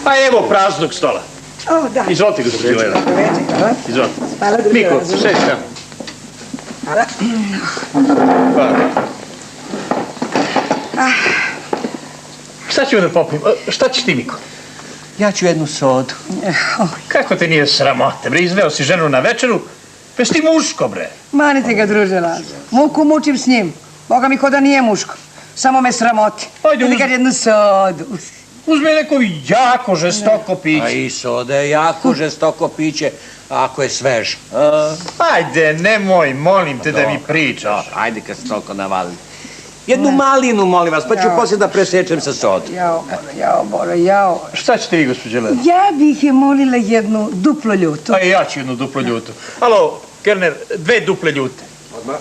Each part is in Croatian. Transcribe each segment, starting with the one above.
Pa evo praznog stola. O, da. Izvolite, gospođo Leda. Izvolite. Hvala, druže. Miko, sedi tamo. Hvala. Hvala. Šta ćemo da popijemo? Šta ćeš ti, Miko? Ja ću jednu sodu. Kako te nije sramote, bre? Izveo si ženu na večeru, pa si ti muško, bre. Manite ga, druže Lazo. Muku mučim s njim. Boga mi ko da nije muško. Samo me sramoti. Ajde, da ti jednu sodu. Uzme neko jako žestoko piće. A i soda je jako žestoko piće, ako je svež. Ajde, nemoj, molim te da mi pričaš. Ajde kad se toliko navalili. Jednu malinu, molim vas, pa ću poslije da presečem sa sodom. Jao, Boro, jao. Šta ćete vi, gospođo Leda? Ja bih je molila jednu duplo ljutu. A i ja ću jednu duplo ljutu. Alo, Kerner, 2 duple ljute.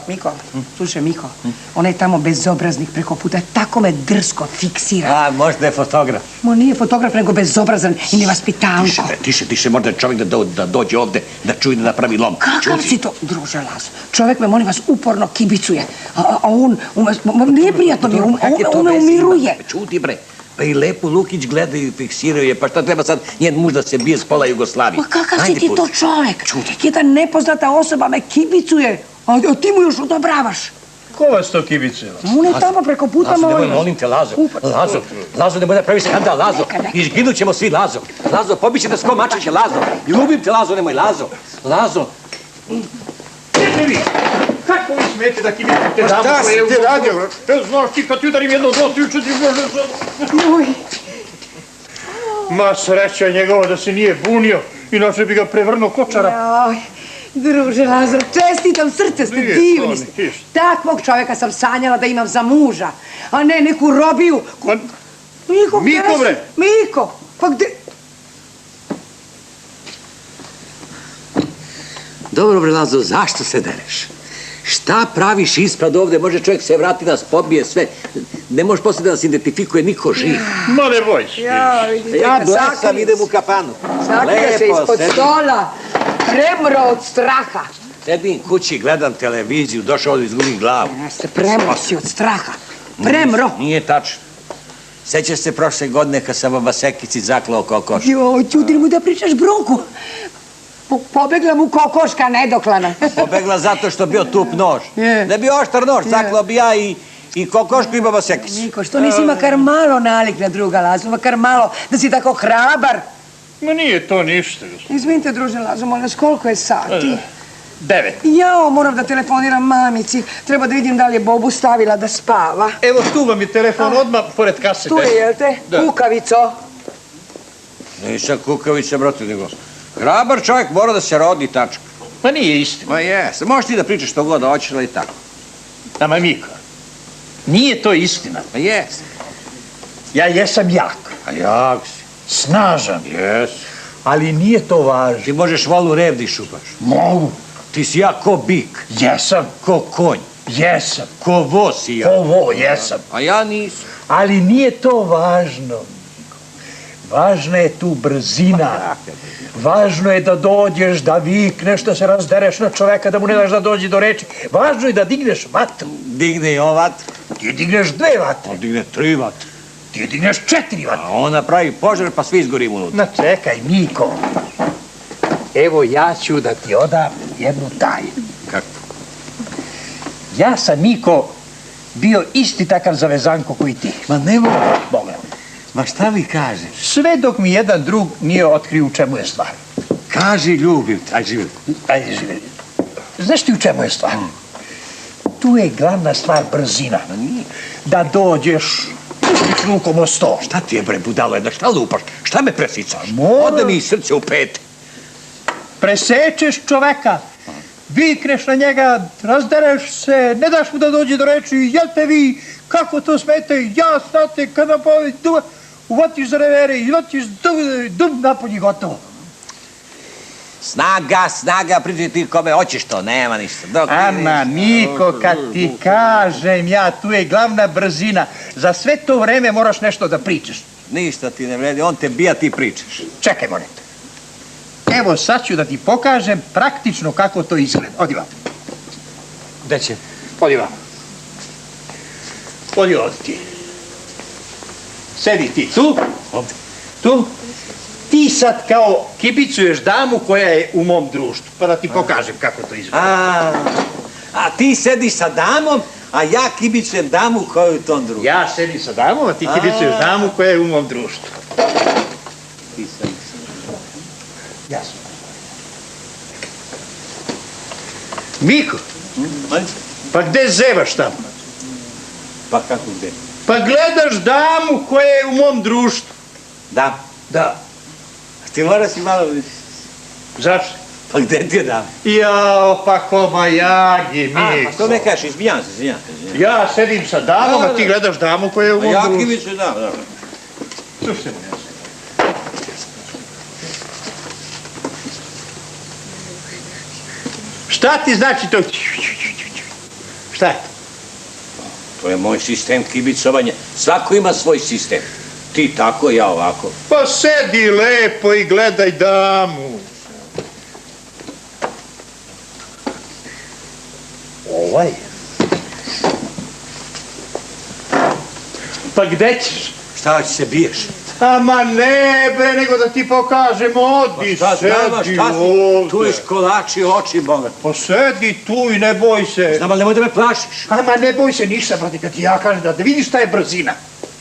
Miko, slušaj, Miko, onaj tamo bezobraznik preko puta tako me drsko fiksira. A, možda je fotograf. Mo nije fotograf, nego bezobrazan i nevaspitanko. Tiše, možda je čovjek da dođe ovde, da čuje da napravi lom. Kakav si to, druže Lazo? Čovjek me, molim vas, uporno kibicuje. A on, nije prijatno mi, on me umiruje. Čuti, bre. Pa i Lepo Lukić gleda i fiksiraju je, pa šta treba sad njen muž da se bije s pola Jugoslavije? Ma kakav si ti to čovjek? Jedna nepoznata osoba me kibicuje, a ti mu još odobravaš. Ko vas to kibicuje? On je tamo preko puta moj. Lazo, molim te, Lazo, nemoj da pravi skandal, Lazo. Izginut ćemo svi, Lazo, pobiće da sko mačiće, Lazo. Ljubim te, Lazo, nemoj, Lazo. Gdje vi? Kako vi smijete da kibicujete damu? Šta si ti radio? Znaš ti kad ti udarim jedno dosti juče ti može... Ma sreća njegova da se nije bunio, inače bi ga prevrnuo kočara. Joj, druže Lazar, čestitam, srce ste divni ste. Takvog čovjeka sam sanjala da imam za muža, a ne neku robiju. Miko, bre! Miko, pa gde... Dobro, bre, Lazo, zašto se dereš? Šta praviš ispred ovde? Može čovjek se vrati nas pobije sve. Ne može poslije da nas identifikuje niko živ. Ma ne boj se. Ja blesam, idem u kafanu. Sakrija se ispod stola, premro od straha. Sedim kući, gledam televiziju, došao ovdje izgubim glavu. Premro si od straha. Premro. Nije tačno. Sećaš se prošle godine kad sam baba Sekici zaklao kokoš? Joj, čudi mu da pričaš Bronku. Pobegla mu kokoška nedoklana. Pobegla zato što bio tup nož. Ne bio oštar nož, zaklao bi ja i kokošku i baba Sekicu. Niko, što nisi makar malo nalik na druga, Lazo, makar malo da si tako hrabar. Ma nije to ništa. Izvinite, druže Lazo, molim vas, koliko je sati? 9. Jao, moram da telefoniram mamici. Treba da vidim da li je Bobu stavila da spava. Evo tu vam je telefon odmah pored kasete. Tu je, jel te? Kukavico. Nisam kukavica, brate, nego... Hrabar čovjek mora da se rodi, tačka. Ma nije istina. Ma jes, možeš ti da pričaš što god hoćeš, ali tako. Ama Miko, nije to istina. Ma jes. Ja jesam jak. A jak si. Snažan. Jes. Ali nije to važno. Ti možeš volu rev da išupaš. Mogu. Ti si ja ko bik. Jesam. Ko konj. Jesam. Ko vo si ja. Ko vo, jesam. A ja nisam. Ali nije to važno. Važna je tu brzina. Važno je da dođeš, da vikneš, da se razdereš na čoveka, da mu ne daš da dođe do reči. Važno je da digneš vatru. Digne i on vatru. Ti digneš 2 vatre. On digne 3 vatre. Ti digneš 4 vatre. A on napravi požar pa svi izgorimo unutra. Na čekaj, Miko. Evo ja ću da ti odam jednu tajnu. Kako? Ja sam, Miko, bio isti takav zavezanko koji ti. Ma ne mogu. Boga. Ma šta mi kaže? Sve dok mi jedan drug nije otkrio u čemu je stvar. Kaži, ljubim te. Aj, živjeli. Ajde, živjeli. Znaš ti u čemu je stvar? Tu je glavna stvar brzina. Da dođeš rukom o sto. Šta ti je, bre, budalo jedna? Šta lupaš? Šta me presicaš? Moram. Ode mi srce u pete. Presečeš čoveka, vikneš na njega, razdereš se, ne daš mu da dođe do reči, jel te vi, kako to smete, ja snate, kada povi, uvatiš za revere i uvatiš dum napolji, gotovo. Snaga, priđi ti kome hoćeš to, nema ništa. Ama, Miko, kad ti kažem ja, tu je glavna brzina. Za sve to vreme moraš nešto da pričaš. Ništa ti ne vredi, on te bija, ti pričaš. Čekaj, molim te. Evo, sad ću da ti pokažem praktično kako to izgleda. Odi vam. Gde će? Odi vam. Odi ti. Sedi ti tu, Ovde. tu. Ti sad kao kibicuješ damu koja je u mom društvu. Pa da ti pokažem kako to izgleda. A ti sediš sa damom, a ja kibicujem damu koja je u tom društvu. Ja sedim sa damom, a ti kibicuješ damu koja je u mom društvu. Ti sediš. Jasno. Miko, pa gde zevaš tamo? Pa kako gde? Pa gledaš damu koja je u mom društvu. Da. Da. Ti moraš i malo... Zašto? Pa gde ti je dama? Jao, pa kobajagi, Miko. Pa što ne kažeš, izvinjam se. Ja sedim sa damom, a ti gledaš damu koja je u mom Ja društvu. kibicujem damu, da. Slušaj me. Šta ti znači to? Šta je? To je moj sistem kibicovanja. Svako ima svoj sistem. Ti tako, ja ovako. Pa sedi lepo i gledaj damu. Ovaj. Pa gde ćeš? Šta će se biješ? Ama ne bre, nego da ti pokažem, odi, Šta sedi si? ovde. Tu ješ kolači oči, Boga. Pa sedi tu i ne boj se. Znam, ali nemoj da me plašiš. Ama ne boj se ništa, brate, kad ti ja kažem da vidiš šta je brzina.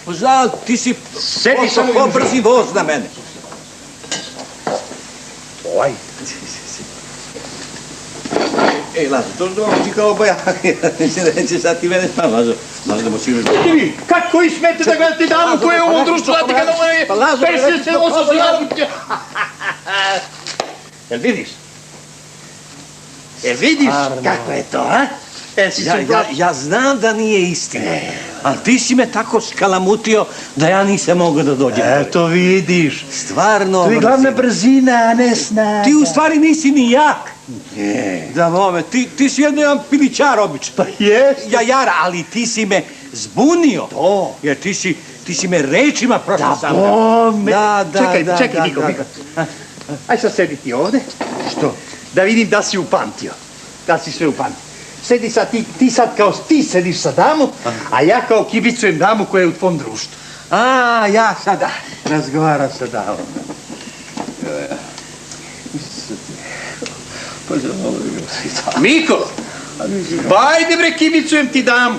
Pa znam, ti si Sedi pošao samo i ko uživaj. brzi voz na mene. Ovaj. Ej, Lazo, to ti kao bojak. Neće sad ti mene pa, Lazo. Lazo, da moći vidjeti. Ti vi, kako vi smete da gledate damu koja je u ovom društvu, znate kada mu je... Pa Lazo, pa Pesne se, ovo se zjavi. Jel vidiš? Jel vidiš kako je to, a? Ja znam da nije istina, ali ti si me tako skalamutio da ja nisam mogao da dođem. Eto vidiš. Stvarno. To je glavna brzina, a ne snaga. Ti u stvari nisi ni jak. Da mome, ti si jedan pilićar običan. Pa jes. Jajara, ali ti si me zbunio. To. Jer ti si me rečima prošao sam. bome. Da. Čekaj, Miko. Aj sad sedi ti ovde. Što? Da vidim da si upamtio. Da si sve upamtio. Sedi sad ti sad kao ti sediš sa damom, a ja kao kibicujem damu koja je u tvom društvu. A, ja sada razgovaram sa davom. Miko, pa ajde bre, kibicujem ti damu.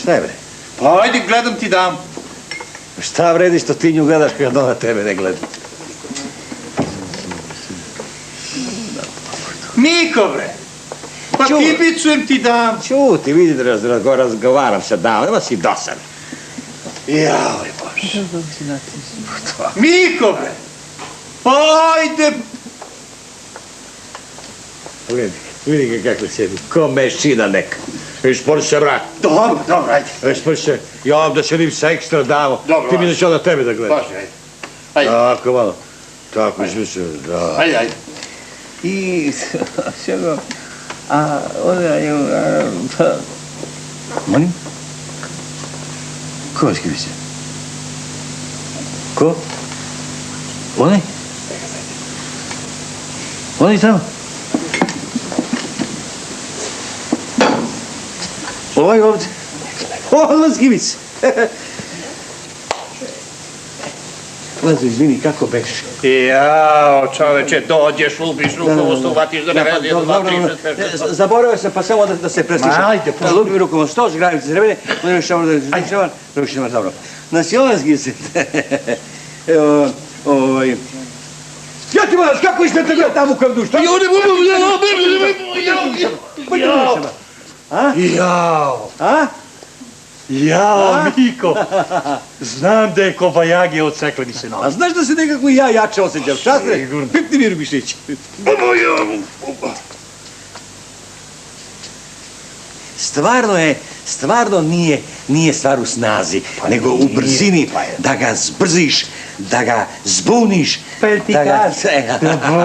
Šta je bre? Pa ajde, gledam ti damu. Šta vredi što ti nju gledaš kad ona tebe ne gleda? Miko bre, pa Čuj. kibicujem ti damu. Čuti, vidi da razgovaram sa damom, nema si dosan. Jaj, Bože. Miko bre, pa ajde. Vidi ga kako sedi, ko mešina neka. Ispori se, brat. Dobro, ajde. Ispori se, ja ovdje sedim sa ekstra damom. Dobro, Ti mi neće onda tebe da gledaš. Bože, ajde. Ajde, Tako malo. Tako, izmisli, da. ajde. I čego? A onda je... Molim? Ko vas kibice? Ko? Onaj? Onaj tamo? Ovaj ovdje? On vas kibice! Lazo, izvini, kako beš? Jao, čoveče, dođeš, lupiš rukom, uvatiš da ne radi, Zaboravio sam pa samo da se preslišam. Ma, ajde, pusti. Lupim rukom, 100 zgravice srebene, rešavam da rešavam, dobro. Znači, ovaj se... Ja ti moraš, kako ispred gleda tamo u kojem duš? Ja ne Jao, A? jao, Miko, znam da je kobajagi odsekle mi se noge. A znaš da se nekako i ja jače osjećam? Šta se? Pipni miru mišić. Stvarno nije stvar u snazi, nego u brzini, da ga zbrziš, da ga zbuniš. Pa jel ti kažem?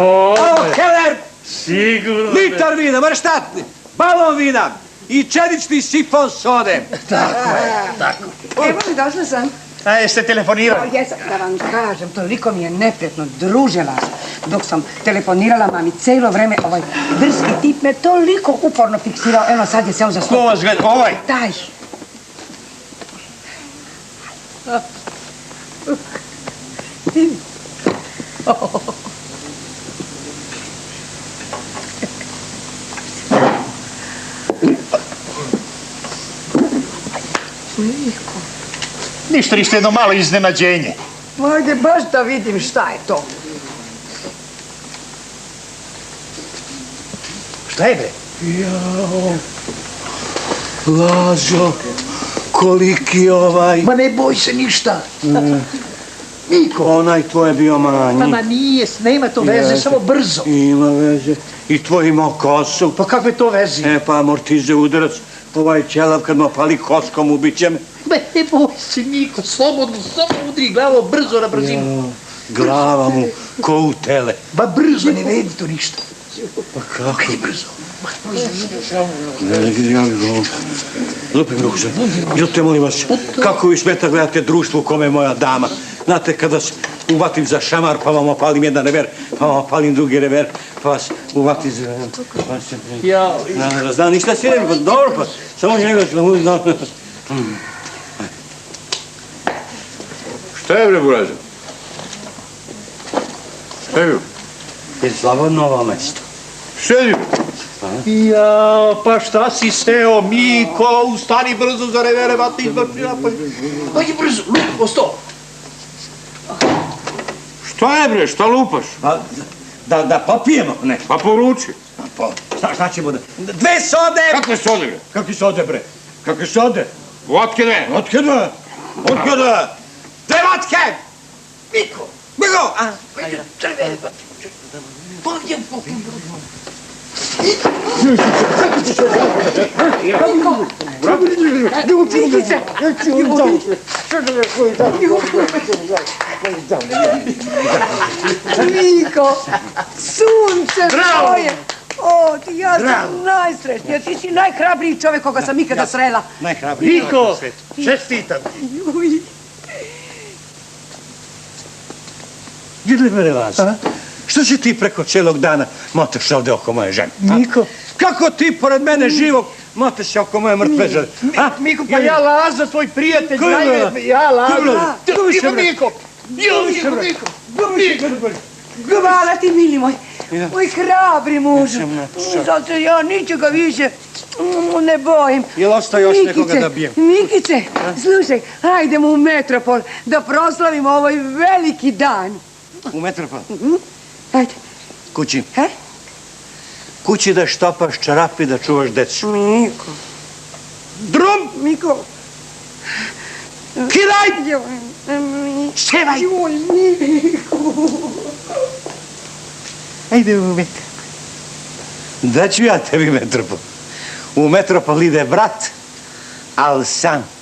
O, Keller! Sigurno. Litar vina, moraš štati, balon vina i čelični sifon sode. Evo mi, došla sam. A jeste telefonirali? Jesam, da vam kažem, toliko mi je neprijatno, družila sam. Dok sam telefonirala mami, cijelo vreme ovaj drski tip me toliko uporno fiksirao, eno sad je seo za Ko stol. vas gleda? Ovaj? Taj. Ništa, ništa, jedno malo iznenađenje. Ajde, baš da vidim šta je to. Šta je, bre? Lazo, koliki ovaj... Ma ne boj se ništa. Niko. Onaj tvoj je bio manji. Ma nije, nema to veze, samo brzo. Ima veze. I tvoj imao kosu. Pa kakve to veze? E, pa amortize udarac. Ovaj ćelav kad mu pali koskom, ubit će me. Ma ne boj se, Niko, slobodno, samo udri glavo brzo na brzinu. Glava mu ko u tele. Ba brzo, ne vedi to ništa. Pa kako? Kaj brzo? Lupim ruku se. Ljudite, molim vas, kako vi smeta gledate društvo u kome je moja dama? Znate, kada vas uvatim za šamar, pa vam opalim jedan rever, pa vam opalim drugi rever, pa vas uvatim za... Ja, Znam, ništa si ne, dobro, pa samo njega ću da mu... Šta je bre, burazer? Šta je bilo? Je slobodno ovo mesto. Sedi. ja, pa šta si seo, Miko, ustani brzo za revere, vati izbači napolje. Ajde brzo, lupo, sto. Šta je bre, šta lupaš? Pa, da popijemo, ne. Pa poruči. Šta ćemo da... Dve sode! Kakve sode bre? Kakvi sode, bre? Kakvi sode? Vodke ne. Otkada? Otkada? Dve vodke! Miko, Bigo! crvene, pogdje, pogdje. Mikice! Miko! Sunce moje! O, ti ja sam najsrećnija, ti si najhrabriji čovjek koga sam ikada srela. Najhrabriji. Niko, čestitam. Juj. Vidli me, Lazo? Što si ti preko cijelog dana motaš ovde oko moje žene? Niko. Kako ti pored mene živog motaš oko moje mrtve žene? Miko, pa ja Laza, tvoj prijatelj, Ko je Laza? najve... Ja Laza. Ko je Laza? Ima Miko. Miko. Hvala ti, mili moj. Ja. Moj hrabri muž. Nećem naći. Zato ja ničega više ne bojim. Jel ostao još nekoga da bijem? Mikice, slušaj, hajdemo u Metropol da proslavimo ovaj veliki dan. U Metropol? Ajde. Kući. He? Kući da štopaš čarapi da čuvaš decu. Miko. Drum! Miko. Kidaj! Števaj! Joj, Miko. Ajde u Metropol. Da ću ja tebi Metropol. U Metropol ide brat, al sam.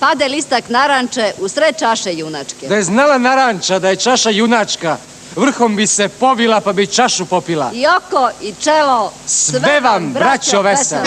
pade listak naranče u sred čaše junačke. Da je znala naranča da je čaša junačka, vrhom bi se povila pa bi čašu popila. I oko i čelo, Sve vam, braćo, veselo.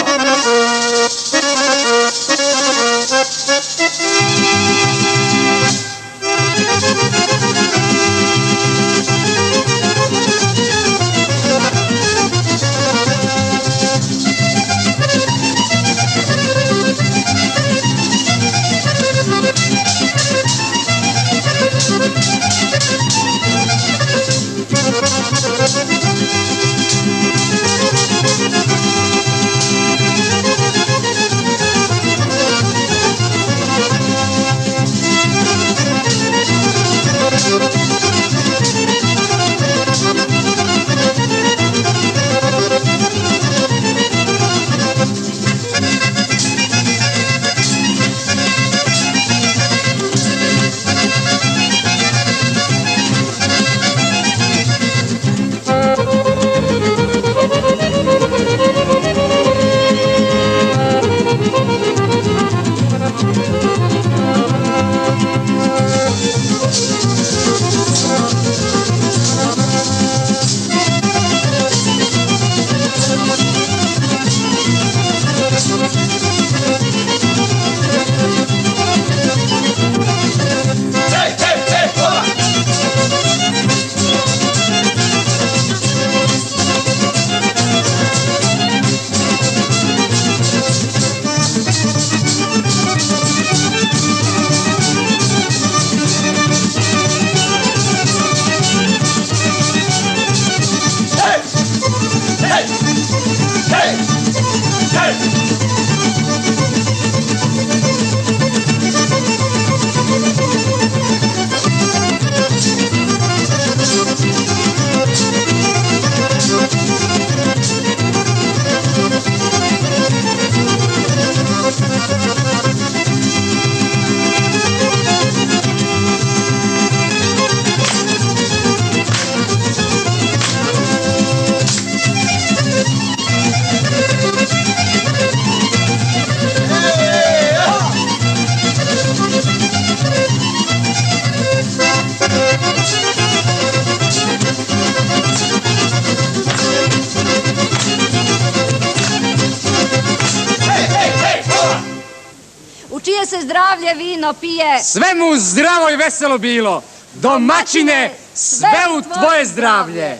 U čije se zdravlje vino pije. Sve mu zdravo i veselo bilo. Domaćine, sve u tvoje zdravlje.